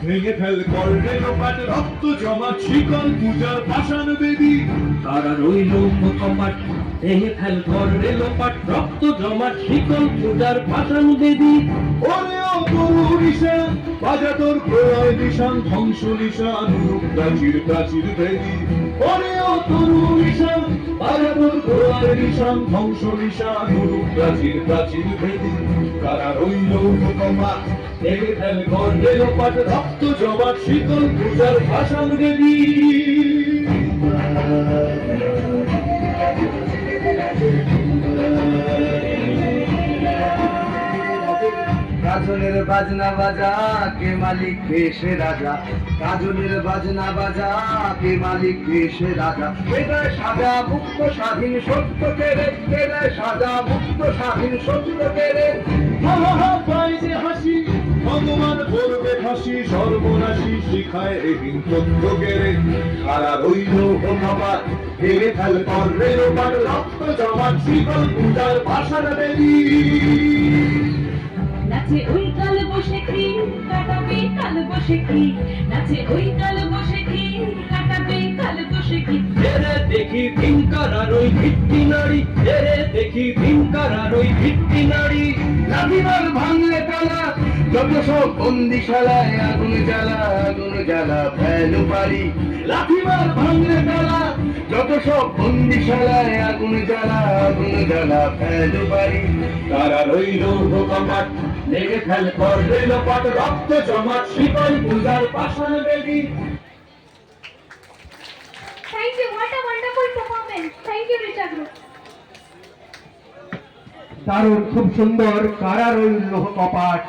ভেঙে ফেল করবে লোপাট রক্ত জমা শিকল পূজার পাষাণ বেদী তারা রইল কপাট ভেঙে ফেল করবে লোপাট রক্ত জমা শিকল পূজার পাষাণ বেদী ওরে ও তরু নিশান বাজা তোর প্রলয় নিশান ধ্বংস নিশান রূপ প্রাচীর প্রাচীর ভেদী ওরে ও তরু নিশান বাজা তোর প্রলয় নিশান ধ্বংস নিশান রূপ প্রাচীর প্রাচীর ভেদী কারা রইল কপাট ভেঙে ফেল করবে লোপাট রক্ত জমা শিকল পূজার পাষাণ বেদী কাজলের বাজনা বাজা কে মালিক কে সে রাজা কাজলের বাজনা বাজা কে মালিক কে সে রাজা এটা সাজা মুক্ত স্বাধীন সত্য কেড়ে কেড়ে সাজা মুক্ত স্বাধীন সত্য কেড়ে হা হা হা পাই যে হাসি ভগবান করবে ফাঁসি সর্বনাশী শিখায় এহীন তথ্য কেড়ে সারা রইল কপাট ভেঙে ফেল করবে লোপাট রক্ত জমাট শিকল পূজার পাষাণ বেদী নাচে ওই কাল বসে কি কাটাবে কাল বসে কি নাচে ওই কাল বসে কি কাটাবে কাল বসে কি এরে দেখি ভিনকার আর ওই ভিত্তি নারী এরে দেখি ভিনকার আর ওই ভিত্তি নারী লাঠিমার ভাঙলে তালা যত সব বন্দিশালায় আগুন জ্বালা ফেলু পারি লাঠিমার ভাঙলে তালা যত সব বন্দিশালায় আগুন জ্বালা ফেলু পারি তারা রইল কপাট লেগে ফেল করবে লোপাট রক্ত জমাট শিকল পূজার পাষাণ বেদী Thank you. What a wonderful performance. Thank you, Richard Group. দারুণ খুব সুন্দর কারা রইল কপাট